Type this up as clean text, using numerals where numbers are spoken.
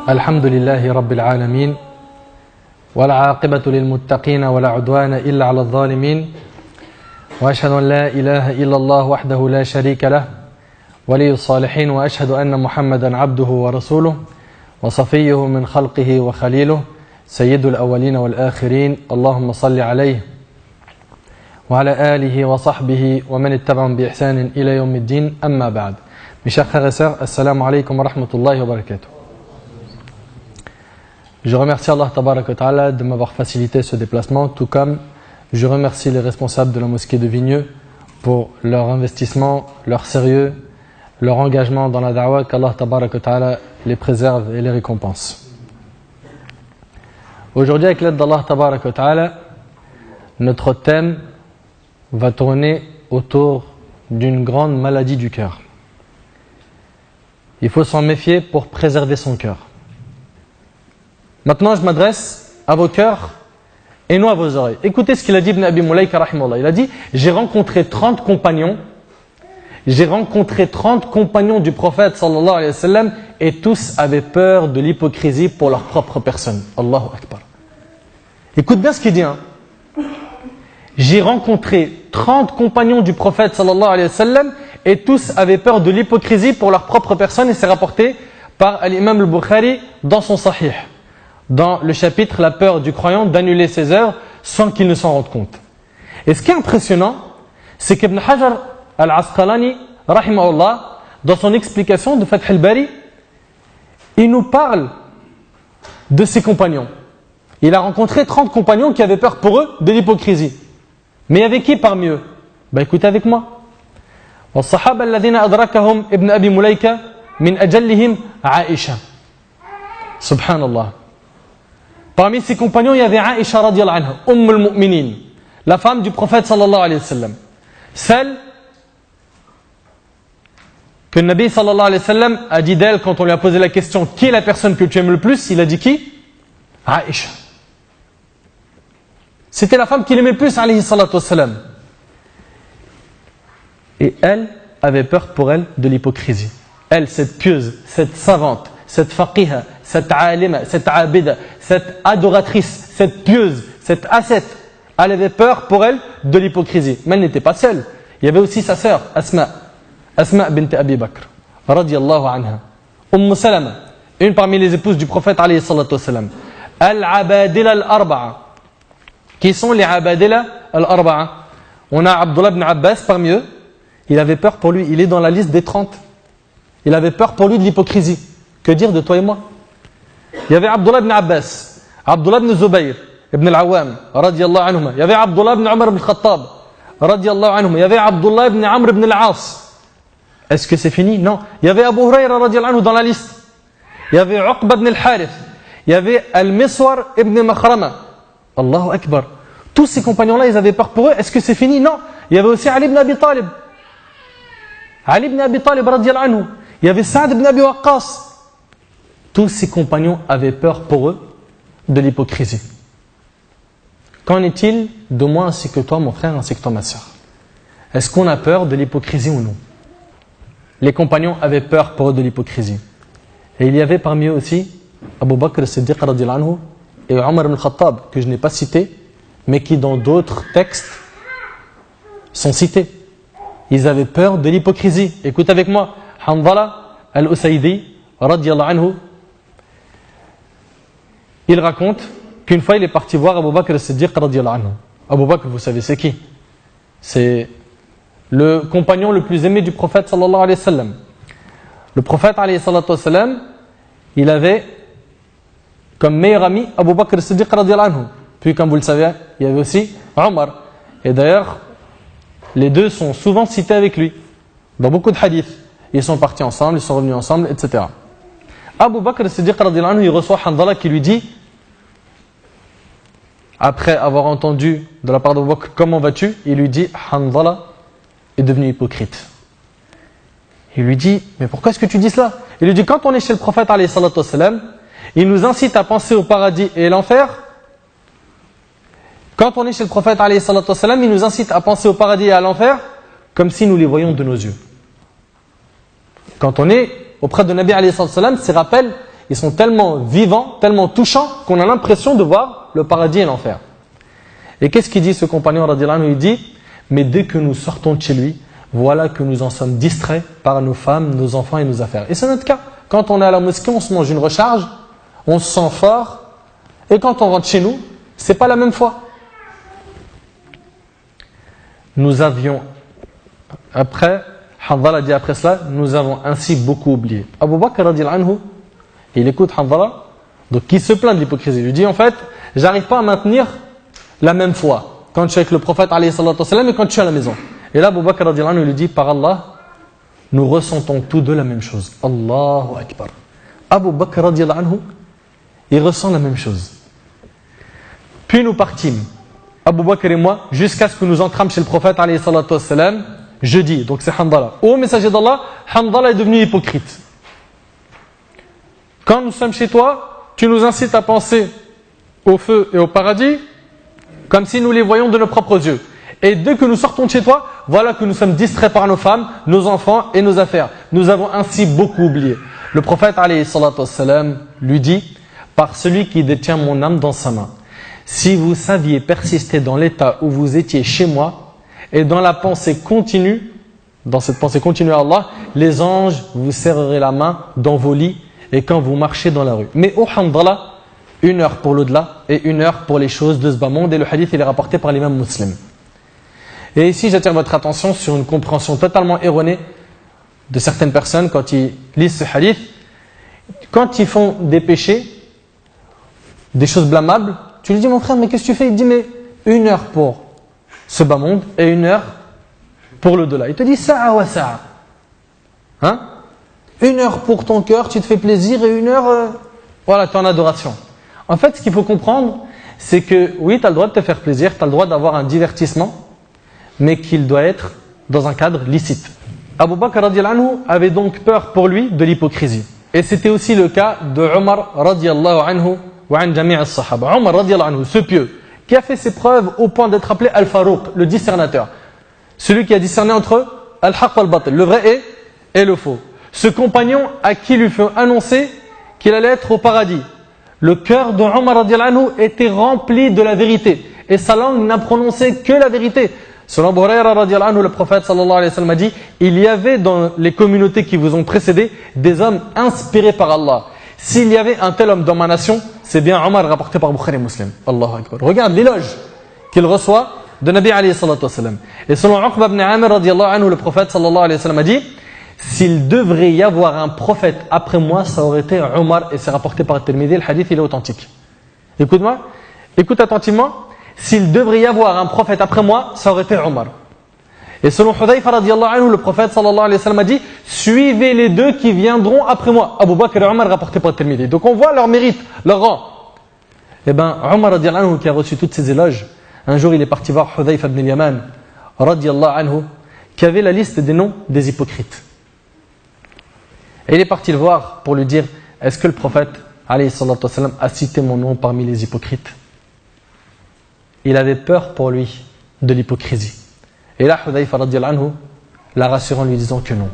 الحمد لله رب العالمين والعاقبة للمتقين ولا عدوان إلا على الظالمين وأشهد أن لا إله إلا الله وحده لا شريك له ولي الصالحين وأشهد أن محمدا عبده ورسوله وصفيه من خلقه وخليله سيد الأولين والآخرين اللهم صل عليه وعلى آله وصحبه ومن اتبعهم بإحسان إلى يوم الدين أما بعد. Mes chers frères et sœurs, assalamu alaikum wa rahmatullahi wa barakatuh. Je remercie Allah tabaraka wa ta'ala de m'avoir facilité ce déplacement, tout comme je remercie les responsables de la mosquée de Vigneux pour leur investissement, leur sérieux, leur engagement dans la da'wah, qu'Allah tabaraka wa ta'ala les préserve et les récompense. Aujourd'hui, avec l'aide d'Allah tabaraka wa ta'ala, notre thème va tourner autour d'une grande maladie du cœur. Il faut s'en méfier pour préserver son cœur. Maintenant, je m'adresse à vos cœurs et non à vos oreilles. Écoutez ce qu'il a dit Ibn Abi Mulaika rahimahullah. Il a dit, j'ai rencontré 30 compagnons du prophète sallallahu alayhi wa sallam et tous avaient peur de l'hypocrisie pour leur propre personne. Allahu Akbar. Écoute bien ce qu'il dit. J'ai rencontré 30 compagnons du prophète sallallahu alayhi wa sallam et tous avaient peur de l'hypocrisie pour leur propre personne, et c'est rapporté par l'imam al-Bukhari dans son Sahih, dans le chapitre La peur du croyant d'annuler ses œuvres sans qu'il ne s'en rende compte. Et ce qui est impressionnant, c'est qu'Ibn Hajar al-Asqalani, rahimahullah, dans son explication de Fath al-Bari, il nous parle de ses compagnons. Il a rencontré 30 compagnons qui avaient peur pour eux de l'hypocrisie. Mais avec qui parmi eux? Écoutez avec moi. والصحابة الذين أدركهم ابن أبي مليكة من أجلهم عائشة. Subhanallah. Parmi ses compagnons, il y avait Aïcha radiallahu anha, al-Mu'minin, la femme du prophète sallallahu alayhi wa sallam. Celle que le Nabi sallallahu alayhi wa sallam a dit d'elle quand on lui a posé la question qui est la personne que tu aimes le plus, il a dit qui? Aïcha. C'était la femme qu'il aimait le plus, alayhi salatu wa sallam. Et elle avait peur pour elle de l'hypocrisie. Elle, cette pieuse, cette savante, cette faqiha, cette alima, cette abida, cette adoratrice, cette pieuse, cette ascète, elle avait peur pour elle de l'hypocrisie. Mais elle n'était pas seule. Il y avait aussi sa sœur, Asma bint Abi Bakr, radiyallahu anha. Salama, une parmi les épouses du prophète, alayhi salatu wassalam. Al-Abadila al-Arba'a. Qui sont les Abadila al-Arba'a? On a Abdullah ibn Abbas parmi eux. Il avait peur pour lui, il est dans la liste des 30. Il avait peur pour lui de l'hypocrisie. Que dire de toi et moi? Il y avait Abdullah ibn Abbas, Abdullah ibn Zubayr, ibn al-Awwam, radiyallahu anhuma. Il y avait Abdullah ibn Umar ibn al-Khattab, radiyallahu anhuma. Il y avait Abdullah ibn Amr ibn al-As. Est-ce que c'est fini? Non. Il y avait Abu Hurayra, radiyallahu anhu, dans la liste. Il y avait Uqba ibn al-Harith. Il y avait Al-Miswar ibn Makhrama. Allahu Akbar. Tous ces compagnons-là, ils avaient peur pour eux. Est-ce que c'est fini? Non. Il y avait aussi Ali ibn Abi Talib. Ali ibn Abi Talib, radiyallahu anhu. Il y avait Saad ibn Abi Waqqas. Tous ces compagnons avaient peur pour eux de l'hypocrisie. Qu'en est-il de moi ainsi que toi, mon frère, ainsi que toi, ma sœur? Est-ce qu'on a peur de l'hypocrisie ou non? Les compagnons avaient peur pour eux de l'hypocrisie. Et il y avait parmi eux aussi Abu Bakr as-Siddiq radiyallahu anhu et Omar ibn al-Khattab, que je n'ai pas cité, mais qui dans d'autres textes sont cités. Ils avaient peur de l'hypocrisie. Écoute avec moi, Hanzala al-Usaydi radiyallahu anhu, il raconte qu'une fois il est parti voir Abu Bakr as-Siddiq radiyallahu anhu. Abu Bakr, vous savez c'est qui? C'est le compagnon le plus aimé du prophète sallallahu alayhi wa sallam. Le prophète alayhi salatu wa sallam, il avait comme meilleur ami Abu Bakr as-Siddiq radiyallahu anhu. Puis comme vous le savez, il y avait aussi Omar. Et d'ailleurs, les deux sont souvent cités avec lui dans beaucoup de hadiths. Ils sont partis ensemble, ils sont revenus ensemble, etc. Abu Bakr as-Siddiq radiyallahu anhu, il reçoit Hanzala qui lui dit, après avoir entendu de la part d'Abu Bakr comment vas-tu, il lui dit Hanzala est devenu hypocrite. Il lui dit mais pourquoi est-ce que tu dis cela? Il lui dit quand on est chez le prophète alayhi salatu wassalam, il nous incite à penser au paradis et l'enfer. Quand on est chez le prophète alayhi salatu wassalam, il nous incite à penser au paradis et à l'enfer comme si nous les voyions de nos yeux. Quand on est auprès de Nabi alayhi salatu wassalam, ces rappels, ils sont tellement vivants, tellement touchants, qu'on a l'impression de voir le paradis et l'enfer. Et qu'est-ce qu'il dit ce compagnon radiallahu anhu? Il dit, mais dès que nous sortons de chez lui, voilà que nous en sommes distraits par nos femmes, nos enfants et nos affaires. Et c'est notre cas. Quand on est à la mosquée, on se mange une recharge, on se sent fort, et quand on rentre chez nous, c'est pas la même foi. Nous avions, après, Hanzala dit après cela, nous avons ainsi beaucoup oublié. Abu Bakr radiallahu anhu, il écoute Hanzala, donc qui se plaint de l'hypocrisie. Il lui dit en fait, j'arrive pas à maintenir la même foi quand je suis avec le prophète alayhi salatu wassalam et quand je suis à la maison. Et là Abu Bakr radiallahu anhu lui dit, par Allah, nous ressentons tous deux la même chose. Allahu Akbar. Abu Bakr radiallahu anhu, il ressent la même chose. Puis nous partîmes, Abu Bakr et moi, jusqu'à ce que nous entrâmes chez le prophète alayhi salatu wassalam, jeudi, donc c'est Hanzala. Ô messager d'Allah, Hanzala est devenu hypocrite. Quand nous sommes chez toi, tu nous incites à penser au feu et au paradis, comme si nous les voyions de nos propres yeux. Et dès que nous sortons de chez toi, voilà que nous sommes distraits par nos femmes, nos enfants et nos affaires. Nous avons ainsi beaucoup oublié. Le prophète alayhi salatu wassalam lui dit, par celui qui détient mon âme dans sa main, si vous saviez persister dans l'état où vous étiez chez moi, et dans la pensée continue, dans cette pensée continue à Allah, les anges vous serreraient la main dans vos lits et quand vous marchez dans la rue. Mais au Hanzala, 1 heure pour l'au-delà et 1 heure pour les choses de ce bas monde, et le hadith il est rapporté par l'imam Muslim. Et ici j'attire votre attention sur une compréhension totalement erronée de certaines personnes quand ils lisent ce hadith. Quand ils font des péchés, des choses blâmables, tu lui dis mon frère mais qu'est-ce que tu fais? Il dit mais 1 heure pour ce bas monde et 1 heure pour l'au-delà. Il te dit sa'a wa sa'a. Hein? 1 heure pour ton cœur, tu te fais plaisir, et 1 heure, voilà, tu es en adoration. En fait, ce qu'il faut comprendre, c'est que oui, tu as le droit de te faire plaisir, tu as le droit d'avoir un divertissement, mais qu'il doit être dans un cadre licite. Abu Bakr radiallahu anhu avait donc peur pour lui de l'hypocrisie. Et c'était aussi le cas de Omar radiallahu anhu wa an jami' as-sahaba. Omar radiallahu anhu, ce pieux, qui a fait ses preuves au point d'être appelé Al-Farouq, le discernateur. Celui qui a discerné entre Al-Haq wal-Batil, le vrai et le faux. Ce compagnon à qui lui fut annoncé qu'il allait être au paradis. Le cœur de Omar radiallahu anhu était rempli de la vérité. Et sa langue n'a prononcé que la vérité. Selon Abu Hurayra radiallahu anhu, le prophète sallallahu alayhi wa sallam a dit, il y avait dans les communautés qui vous ont précédé des hommes inspirés par Allah. S'il y avait un tel homme dans ma nation, c'est bien Omar, rapporté par Bukhari Muslim. Allahu Akbar. Regarde l'éloge qu'il reçoit de Nabi alayhi salatu wassalam. Et selon Uqba ibn Amir radiallahu anhu, le prophète sallallahu alayhi wa sallam a dit, s'il devrait y avoir un prophète après moi, ça aurait été Omar, et c'est rapporté par Tirmidhi, le hadith il est authentique. Écoute-moi, écoute attentivement, s'il devrait y avoir un prophète après moi, ça aurait été Omar. Et selon Hudayfa radiallahu anhu, le prophète sallallahu alayhi wa sallam a dit, suivez les deux qui viendront après moi, Abu Bakr et Omar, rapporté par Tirmidhi. Donc on voit leur mérite, leur rang. Et bien Omar radiallahu anhu, qui a reçu toutes ces éloges, un jour il est parti voir Hudayfa ibn al-Yaman radiallahu anhu, qui avait la liste des noms des hypocrites. Et il est parti le voir pour lui dire, est-ce que le prophète alayhi salatu wassalam a cité mon nom parmi les hypocrites? Il avait peur pour lui de l'hypocrisie. Et là, Hudayfa radiallahu anhu l'a rassuré en lui disant que non.